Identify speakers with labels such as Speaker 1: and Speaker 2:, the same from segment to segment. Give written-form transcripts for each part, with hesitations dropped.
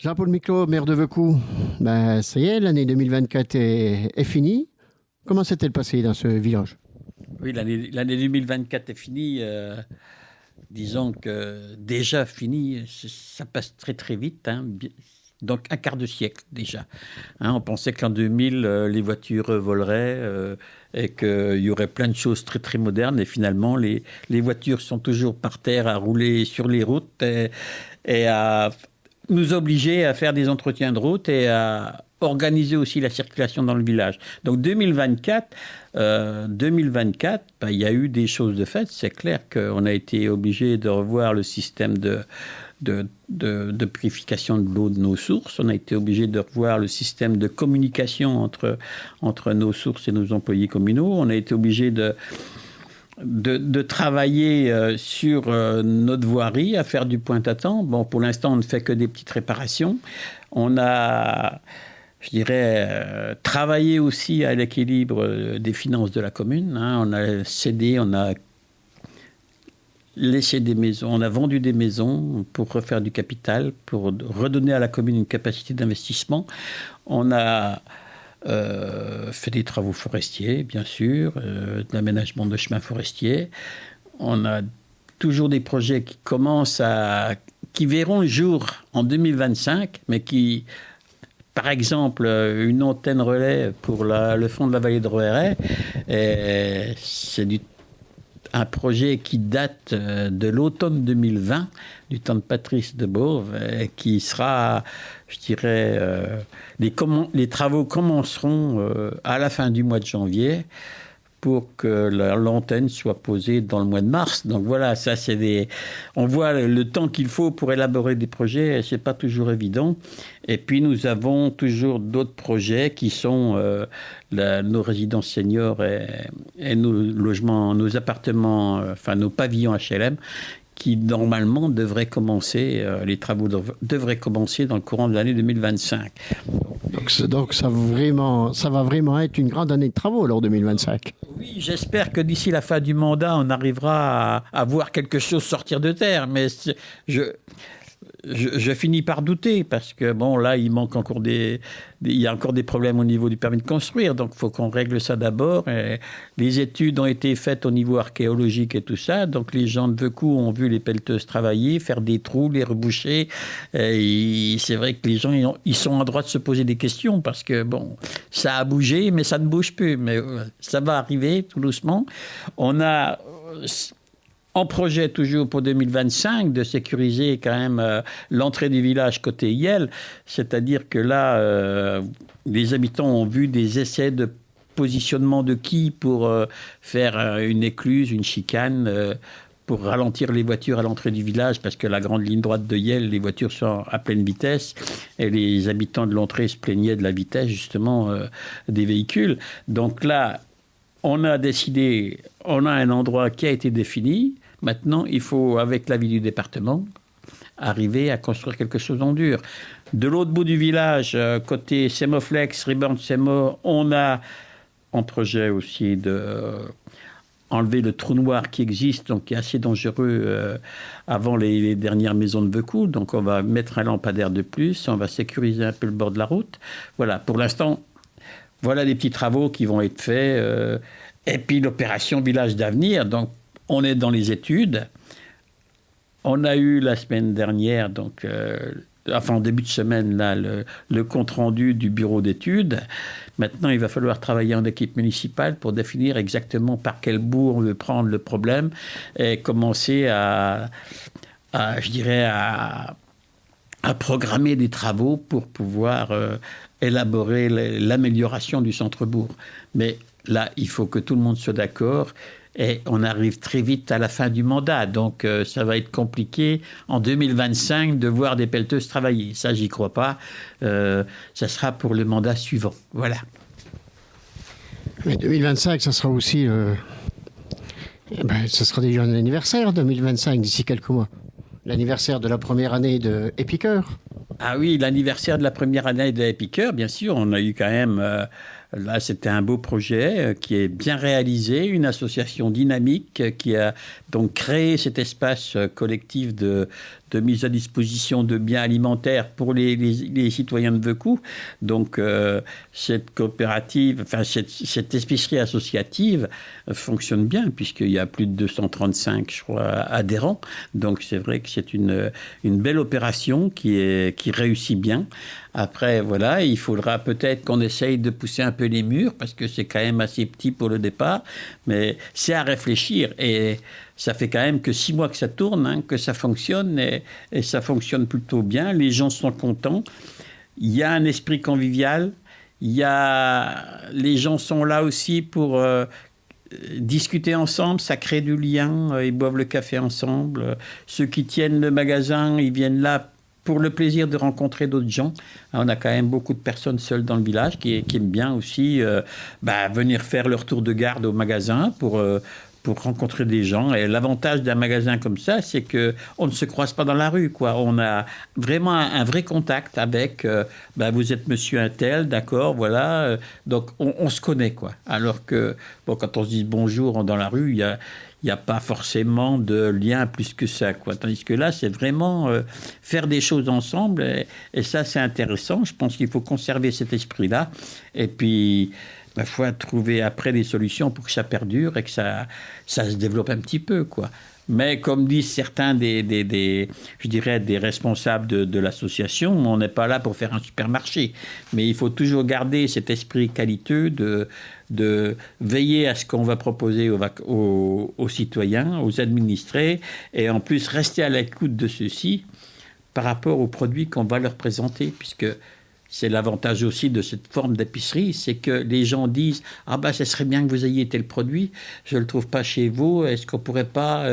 Speaker 1: Jean-Paul Miclot, maire de Vaucoux. Ben, ça y est, l'année 2024 est finie. Comment s'est-elle passée dans ce village?
Speaker 2: Oui, l'année 2024 est finie. Disons que déjà finie, ça passe très très vite. Donc un quart de siècle déjà. On pensait qu'en 2000, les voitures voleraient et qu'il y aurait plein de choses très très modernes. Et finalement, les voitures sont toujours par terre à rouler sur les routes et à nous obliger à faire des entretiens de route et à organiser aussi la circulation dans le village. Donc 2024, il y a eu des choses de fait. C'est clair qu'on a été obligé de revoir le système de purification de l'eau de nos sources. On a été obligé de revoir le système de communication entre nos sources et nos employés communaux. On a été obligé de travailler sur notre voirie, à faire du point-à-temps. Bon, pour l'instant, on ne fait que des petites réparations. On a, je dirais, travaillé aussi à l'équilibre des finances de la commune. On a cédé, on a laissé des maisons, on a vendu des maisons pour refaire du capital, pour redonner à la commune une capacité d'investissement. On a fait des travaux forestiers, bien sûr, de l'aménagement de chemins forestiers. On a toujours des projets qui verront le jour en 2025, mais qui, par exemple, une antenne relais pour le fond de la vallée de Roëret, c'est un projet qui date de l'automne 2020, du temps de Patrice de Beauve, qui sera, je dirais, les travaux commenceront à la fin du mois de janvier pour que l'antenne soit posée dans le mois de mars. Donc voilà, ça on voit le temps qu'il faut pour élaborer des projets, c'est pas toujours évident. Et puis nous avons toujours d'autres projets qui sont nos résidences seniors et nos logements, nos appartements, enfin nos pavillons HLM, qui normalement devraient commencer, les travaux devraient commencer dans le courant de l'année 2025.
Speaker 1: Donc ça va vraiment être une grande année de travaux lors 2025.
Speaker 2: Oui, j'espère que d'ici la fin du mandat, on arrivera à voir quelque chose sortir de terre. Mais je finis par douter parce que bon, là, il y a encore des problèmes au niveau du permis de construire. Donc, il faut qu'on règle ça d'abord. Et les études ont été faites au niveau archéologique et tout ça. Donc, les gens de Vaucoux ont vu les pelleteuses travailler, faire des trous, les reboucher. Et c'est vrai que les gens, ils sont en droit de se poser des questions parce que bon, ça a bougé, mais ça ne bouge plus. Mais ça va arriver tout doucement. On a en projet toujours pour 2025 de sécuriser quand même l'entrée du village côté Yel, c'est-à-dire que là, les habitants ont vu des essais de positionnement de quilles pour faire une écluse, une chicane, pour ralentir les voitures à l'entrée du village, parce que la grande ligne droite de Yel, les voitures sont à pleine vitesse, et les habitants de l'entrée se plaignaient de la vitesse, justement, des véhicules. Donc là, on a décidé, on a un endroit qui a été défini. Maintenant, il faut, avec l'avis du département, arriver à construire quelque chose en dur. De l'autre bout du village, côté Sémoflex, Reborn Sémo, on a en projet aussi de enlever le trou noir qui existe, donc qui est assez dangereux avant les dernières maisons de Vaucoux. Donc on va mettre un lampadaire de plus, on va sécuriser un peu le bord de la route. Voilà, pour l'instant, voilà les petits travaux qui vont être faits. Et puis l'opération Village d'avenir, donc on est dans les études. On a eu la semaine dernière, donc, en début de semaine, là, le compte-rendu du bureau d'études. Maintenant, il va falloir travailler en équipe municipale pour définir exactement par quel bout on veut prendre le problème et commencer à programmer des travaux pour pouvoir élaborer l'amélioration du centre-bourg. Mais là, il faut que tout le monde soit d'accord. Et on arrive très vite à la fin du mandat. Donc, ça va être compliqué en 2025 de voir des pelleteuses travailler. Ça, j'y crois pas. Ça sera pour le mandat suivant. Voilà.
Speaker 1: Mais 2025, ça sera aussi... ça sera déjà un anniversaire, 2025, d'ici quelques mois. L'anniversaire de la première année de Épicœur.
Speaker 2: Ah oui, l'anniversaire de la première année de Épicœur, bien sûr. On a eu quand même là, c'était un beau projet qui est bien réalisé, une association dynamique qui a donc créé cet espace collectif de mise à disposition de biens alimentaires pour les citoyens de Veucous. Donc, cette coopérative, enfin, cette épicerie associative fonctionne bien, puisqu'il y a plus de 235, je crois, adhérents. Donc, c'est vrai que c'est une belle opération qui réussit bien. Après, voilà, il faudra peut-être qu'on essaye de pousser un peu les murs, parce que c'est quand même assez petit pour le départ, mais c'est à réfléchir. Et ça fait quand même que 6 mois que ça tourne, que ça fonctionne, et ça fonctionne plutôt bien. Les gens sont contents. Il y a un esprit convivial. Les gens sont là aussi pour discuter ensemble, ça crée du lien. Ils boivent le café ensemble. Ceux qui tiennent le magasin, ils viennent là pour le plaisir de rencontrer d'autres gens. On a quand même beaucoup de personnes seules dans le village qui aiment bien aussi venir faire leur tour de garde au magasin pour rencontrer des gens. Et l'avantage d'un magasin comme ça, c'est qu'on ne se croise pas dans la rue, quoi. On a vraiment un vrai contact avec vous êtes monsieur un tel, d'accord, voilà. Donc, on se connaît, quoi. Alors que, quand on se dit bonjour dans la rue, il n'y a pas forcément de lien plus que ça, quoi. Tandis que là, c'est vraiment faire des choses ensemble. Et ça, c'est intéressant. Je pense qu'il faut conserver cet esprit-là. Et puis, il faut trouver après des solutions pour que ça perdure et que ça se développe un petit peu, quoi. Mais comme disent certains des responsables de l'association, on n'est pas là pour faire un supermarché. Mais il faut toujours garder cet esprit qualiteux de veiller à ce qu'on va proposer aux citoyens, aux administrés, et en plus rester à l'écoute de ceux-ci par rapport aux produits qu'on va leur présenter, puisque c'est l'avantage aussi de cette forme d'épicerie, c'est que les gens disent « Ah ça serait bien que vous ayez tel produit, je ne le trouve pas chez vous, est-ce qu'on ne pourrait pas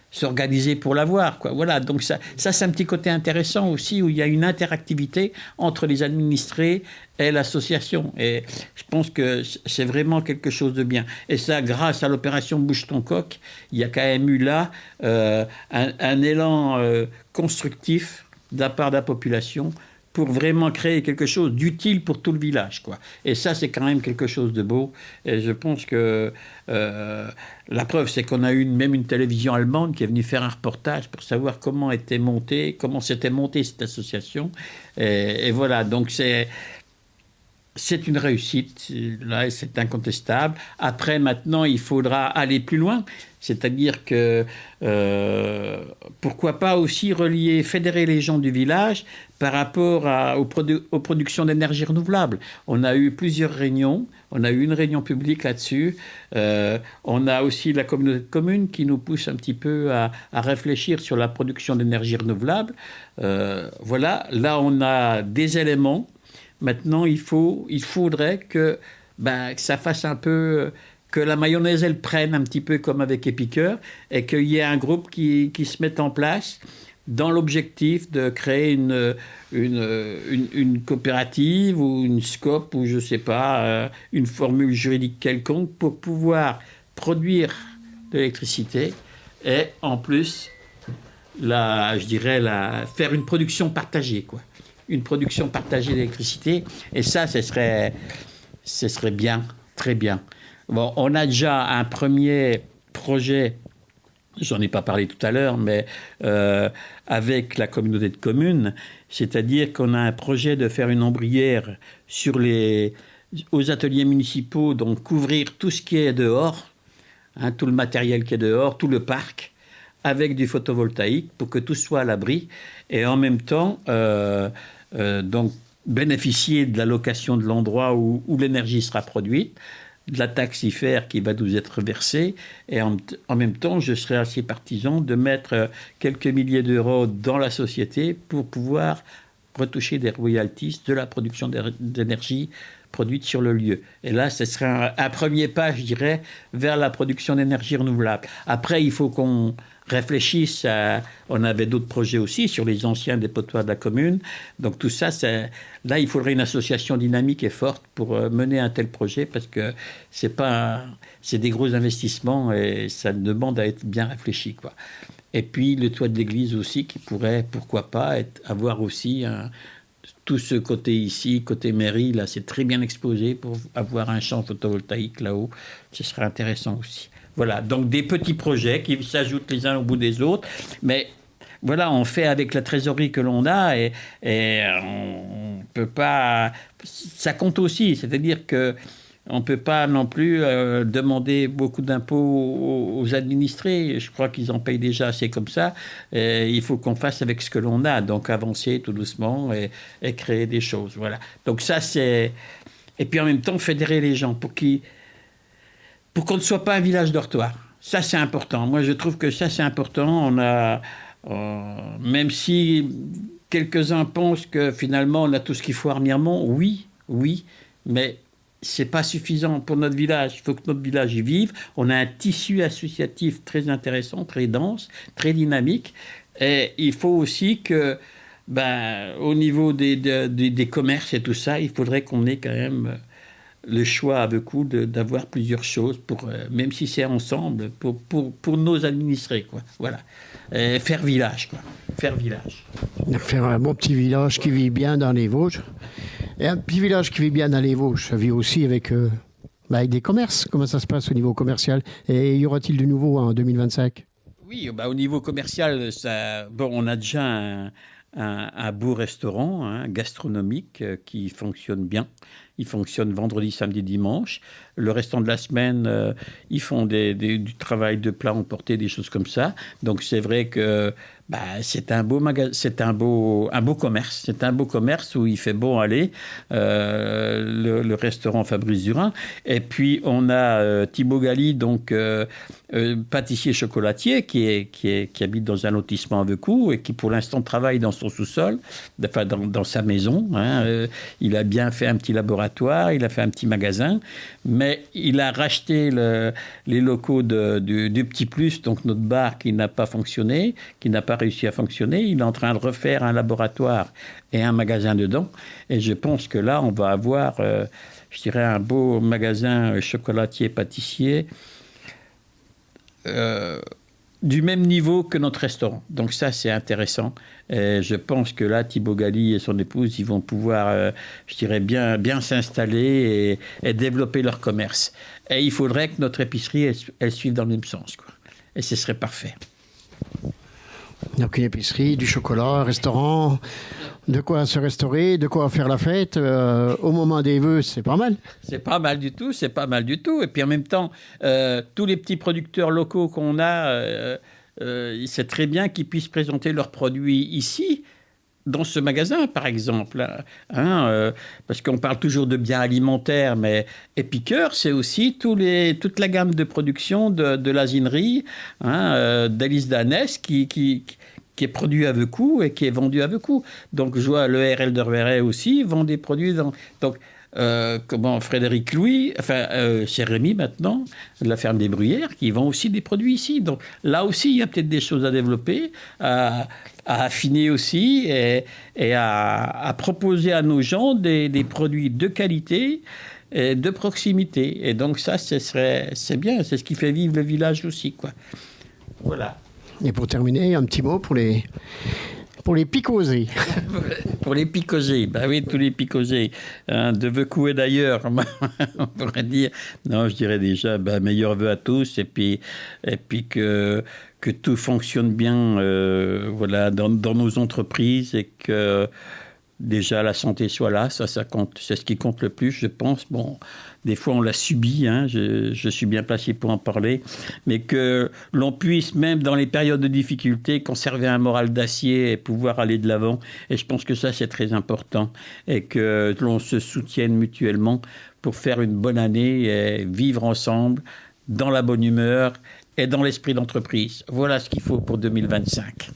Speaker 2: s'organiser pour l'avoir ?» Voilà, donc ça c'est un petit côté intéressant aussi, où il y a une interactivité entre les administrés et l'association. Et je pense que c'est vraiment quelque chose de bien. Et ça, grâce à l'opération Bouge ton coq, il y a quand même eu là un élan constructif de la part de la population pour vraiment créer quelque chose d'utile pour tout le village, quoi. Et ça, c'est quand même quelque chose de beau. Et je pense que la preuve, c'est qu'on a eu même une télévision allemande qui est venue faire un reportage pour savoir comment s'était montée cette association. Et voilà, donc c'est une réussite, là, c'est incontestable. Après, maintenant, il faudra aller plus loin, c'est-à-dire que pourquoi pas aussi fédérer les gens du village par rapport aux productions d'énergie renouvelable. On a eu plusieurs réunions, on a eu une réunion publique là-dessus, on a aussi la communauté de communes qui nous pousse un petit peu à réfléchir sur la production d'énergie renouvelable. Voilà, là on a des éléments. Maintenant, il faudrait que ça fasse un peu, que la mayonnaise, elle prenne un petit peu comme avec Épiqueur, et qu'il y ait un groupe qui se mette en place dans l'objectif de créer une coopérative ou une SCOP ou je ne sais pas, une formule juridique quelconque pour pouvoir produire de l'électricité et en plus, faire une production partagée, quoi. Une production partagée d'électricité. Et ça, ce serait bien, très bien. Bon, on a déjà un premier projet, j'en ai pas parlé tout à l'heure, mais avec la communauté de communes, c'est-à-dire qu'on a un projet de faire une ombrière aux ateliers municipaux, donc couvrir tout ce qui est dehors, tout le matériel qui est dehors, tout le parc, avec du photovoltaïque pour que tout soit à l'abri. Et en même temps, donc bénéficier de la location de l'endroit où l'énergie sera produite, de la taxe IFER qui va nous être versée, et en même temps, je serai assez partisan de mettre quelques milliers d'euros dans la société pour pouvoir retoucher des royalties de la production d'énergie produite sur le lieu. Et là, ce serait un premier pas, je dirais, vers la production d'énergie renouvelable. Après, il faut qu'on réfléchissent on avait d'autres projets aussi sur les anciens dépotoirs de la commune. Donc tout ça, là, il faudrait une association dynamique et forte pour mener un tel projet parce que c'est des gros investissements et ça demande à être bien réfléchi, quoi. Et puis le toit de l'église aussi qui pourrait, pourquoi pas, avoir aussi tout ce côté ici, côté mairie, là, c'est très bien exposé pour avoir un champ photovoltaïque là-haut. Ce serait intéressant aussi. Voilà, donc des petits projets qui s'ajoutent les uns au bout des autres, mais voilà, on fait avec la trésorerie que l'on a et on peut pas... Ça compte aussi, c'est-à-dire que on ne peut pas non plus demander beaucoup d'impôts aux administrés. Je crois qu'ils en payent déjà assez comme ça. Et il faut qu'on fasse avec ce que l'on a. Donc avancer tout doucement et créer des choses. Voilà. Donc ça, c'est... Et puis en même temps, fédérer les gens pour qu'on ne soit pas un village dortoir. Ça, c'est important. Moi, je trouve que ça, c'est important. On a... même si quelques-uns pensent que finalement, on a tout ce qu'il faut à Remiremont, oui, mais... c'est pas suffisant pour notre village. Il faut que notre village y vive. On a un tissu associatif très intéressant, très dense, très dynamique. Et il faut aussi que, au niveau des commerces et tout ça, il faudrait qu'on ait quand même le choix à beaucoup d'avoir plusieurs choses, même si c'est ensemble, pour nos administrés, quoi. Voilà. Faire village, quoi. Faire village.
Speaker 1: Faire un bon petit village qui vit bien dans les Vosges. Et un petit village qui vit bien dans les Vosges, ça vit aussi avec des commerces. Comment ça se passe au niveau commercial? Et y aura-t-il du nouveau en 2025?
Speaker 2: Oui, au niveau commercial, on a déjà un beau restaurant gastronomique qui fonctionne bien. Il fonctionne vendredi, samedi, dimanche. Le restant de la semaine, ils font du travail de plat emporté, des choses comme ça. Donc c'est vrai que c'est un beau c'est un beau commerce. C'est un beau commerce où il fait bon aller. Le restaurant Fabrice Durin. Et puis on a Thibaut Galli, donc pâtissier chocolatier, qui habite dans un lotissement à Veucou et qui pour l'instant travaille dans son sous-sol, enfin dans sa maison. Il a bien fait un petit laboratoire, il a fait un petit magasin, mais il a racheté les locaux du Petit Plus, donc notre bar qui n'a pas fonctionné, qui n'a pas réussi à fonctionner. Il est en train de refaire un laboratoire et un magasin dedans. Et je pense que là, on va avoir, je dirais, un beau magasin chocolatier-pâtissier du même niveau que notre restaurant. Donc ça, c'est intéressant. Et je pense que là, Thibaut Galli et son épouse, ils vont pouvoir, je dirais, bien s'installer et développer leur commerce. Et il faudrait que notre épicerie, elle suive dans le même sens, quoi. Et ce serait parfait.
Speaker 1: Donc une épicerie, du chocolat, un restaurant, de quoi se restaurer, de quoi faire la fête. Au moment des vœux, c'est pas mal.
Speaker 2: C'est pas mal du tout, c'est pas mal du tout. Et puis en même temps, tous les petits producteurs locaux qu'on a, c'est très bien qu'ils puissent présenter leurs produits ici, dans ce magasin, par exemple. Parce qu'on parle toujours de biens alimentaires, mais Épicœur, c'est aussi toute la gamme de production de l'asinerie, d'Alice Danès, qui est produit à Veucou et qui est vendu à Veucou. Donc, je vois le RL de Verret aussi vend des produits dans... Donc, Frédéric Louis, c'est Rémi maintenant, de la ferme des Bruyères, qui vend aussi des produits ici. Donc là aussi, il y a peut-être des choses à développer, à affiner aussi et à proposer à nos gens des produits de qualité et de proximité. Et donc ça, c'est bien, c'est ce qui fait vivre le village aussi, quoi. Voilà.
Speaker 1: Et pour terminer, un petit mot pour les picosés.
Speaker 2: Pour les picosés, oui, tous les picosés, de Veucou et d'ailleurs, on pourrait dire, non, je dirais déjà, meilleurs vœux à tous, et puis que tout fonctionne bien, dans nos entreprises, et que déjà la santé soit là, ça compte, c'est ce qui compte le plus, je pense. Bon, des fois on l'a subi, je suis bien placé pour en parler, mais que l'on puisse, même dans les périodes de difficulté, conserver un moral d'acier et pouvoir aller de l'avant. Et je pense que ça, c'est très important, et que l'on se soutienne mutuellement pour faire une bonne année et vivre ensemble dans la bonne humeur et dans l'esprit d'entreprise. Voilà ce qu'il faut pour 2025.